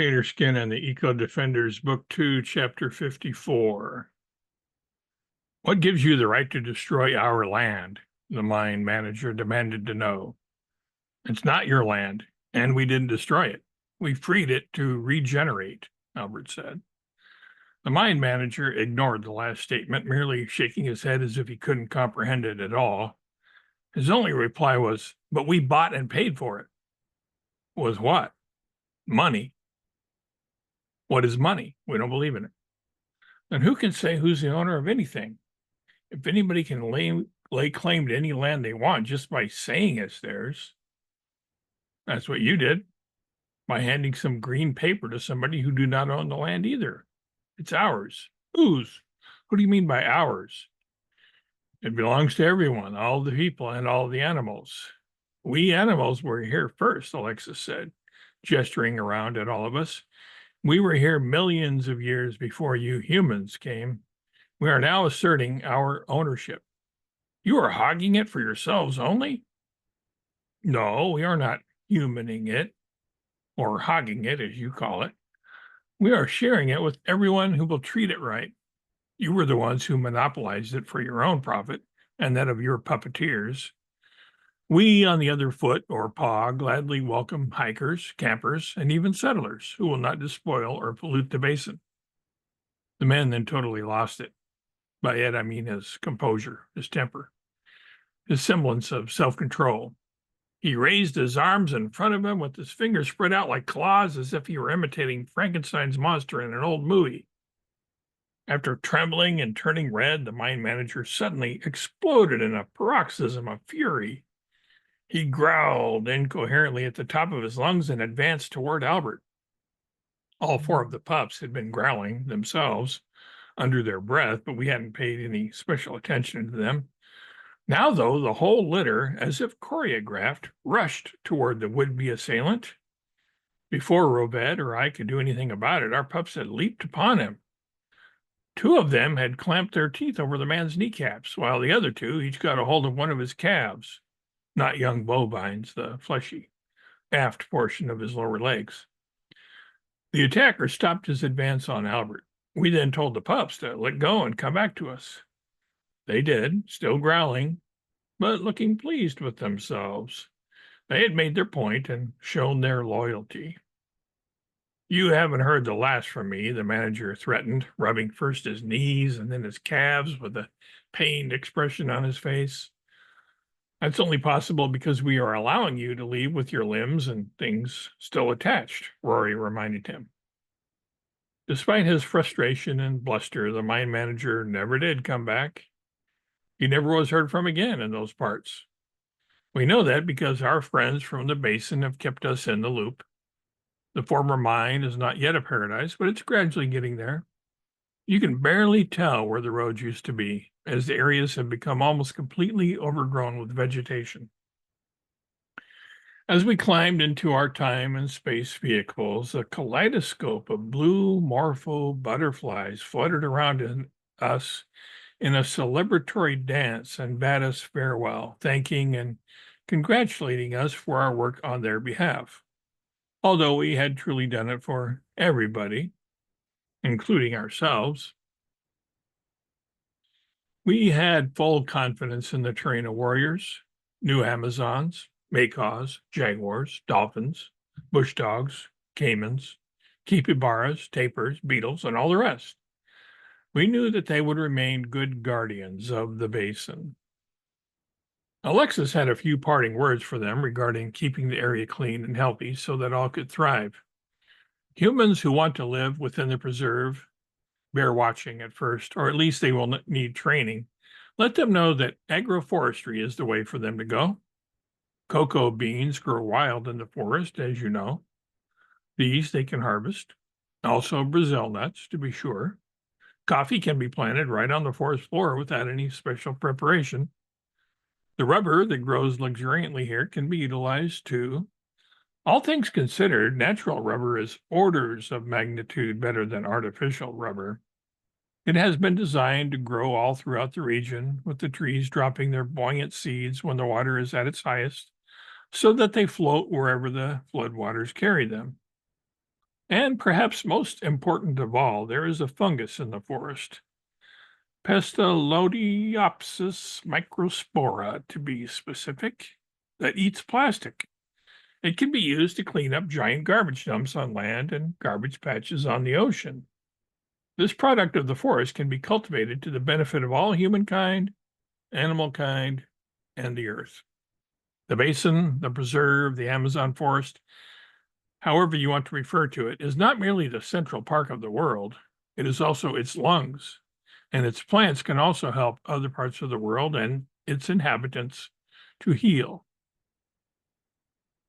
Taterskin and the Eco Defenders, Book 2, Chapter 54. What gives you the right to destroy our land? The mine manager demanded to know. It's not your land, and we didn't destroy it. We freed it to regenerate, Albert said. The mine manager ignored the last statement, merely shaking his head as if he couldn't comprehend it at all. His only reply was, "But we bought and paid for it." Was what? Money. What is money? We don't believe in it. Then who can say who's the owner of anything? If anybody can lay claim to any land they want just by saying it's theirs, that's what you did by handing some green paper to somebody who do not own the land either. It's ours. Whose? What do you mean by ours? It belongs to everyone, all the people and all the animals. We animals were here first, Alexis said, gesturing around at all of us. We were here millions of years before you humans came. We are now asserting our ownership. You are hogging it for yourselves only? No, we are not humaning it, or hogging it, as you call it. We are sharing it with everyone who will treat it right. You were the ones who monopolized it for your own profit and that of your puppeteers. We, on the other foot, or paw, gladly welcome hikers, campers, and even settlers who will not despoil or pollute the basin. The man then totally lost it. By it, I mean his composure, his temper, his semblance of self-control. He raised his arms in front of him with his fingers spread out like claws as if he were imitating Frankenstein's monster in an old movie. After trembling and turning red, the mine manager suddenly exploded in a paroxysm of fury. He growled incoherently at the top of his lungs and advanced toward Albert. All four of the pups had been growling themselves under their breath, but we hadn't paid any special attention to them. Now, though, the whole litter, as if choreographed, rushed toward the would-be assailant. Before Robet or I could do anything about it, our pups had leaped upon him. Two of them had clamped their teeth over the man's kneecaps, while the other two each got a hold of one of his calves, not young bovines, the fleshy aft portion of his lower legs. The attacker stopped his advance on Albert. We then told the pups to let go and come back to us. They did, still growling, but looking pleased with themselves. They had made their point and shown their loyalty. You haven't heard the last from me, the manager threatened, rubbing first his knees and then his calves with a pained expression on his face. That's only possible because we are allowing you to leave with your limbs and things still attached, Rory reminded him. Despite his frustration and bluster, the mine manager never did come back. He never was heard from again in those parts. We know that because our friends from the basin have kept us in the loop. The former mine is not yet a paradise, but it's gradually getting there. You can barely tell where the roads used to be, as the areas have become almost completely overgrown with vegetation. As we climbed into our time and space vehicles, a kaleidoscope of blue Morpho butterflies fluttered around us in a celebratory dance and bade us farewell, thanking and congratulating us for our work on their behalf, although we had truly done it for everybody, including ourselves. We had full confidence in the terrain of warriors, new Amazons, macaws, jaguars, dolphins, bush dogs, caimans, capybaras, tapirs, beetles, and all the rest. We knew that they would remain good guardians of the basin. Alexis had a few parting words for them regarding keeping the area clean and healthy so that all could thrive. Humans who want to live within the preserve bear watching at first, or at least they will need training. Let them know that agroforestry is the way for them to go. Cocoa beans grow wild in the forest, as you know. These they can harvest. Also Brazil nuts, to be sure. Coffee can be planted right on the forest floor without any special preparation. The rubber that grows luxuriantly here can be utilized too. All things considered, natural rubber is orders of magnitude better than artificial rubber. It has been designed to grow all throughout the region, with the trees dropping their buoyant seeds when the water is at its highest, so that they float wherever the floodwaters carry them. And perhaps most important of all, there is a fungus in the forest, Pestalozziopsis microspora, to be specific, that eats plastic. It can be used to clean up giant garbage dumps on land and garbage patches on the ocean. This product of the forest can be cultivated to the benefit of all humankind, animal kind, and the earth. The basin, the preserve, the Amazon forest, however you want to refer to it, is not merely the central park of the world, it is also its lungs, and its plants can also help other parts of the world and its inhabitants to heal.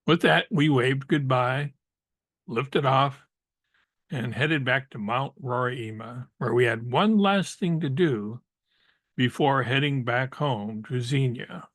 With that, we waved goodbye, lifted off, and headed back to Mount Roraima, where we had one last thing to do before heading back home to Xenia.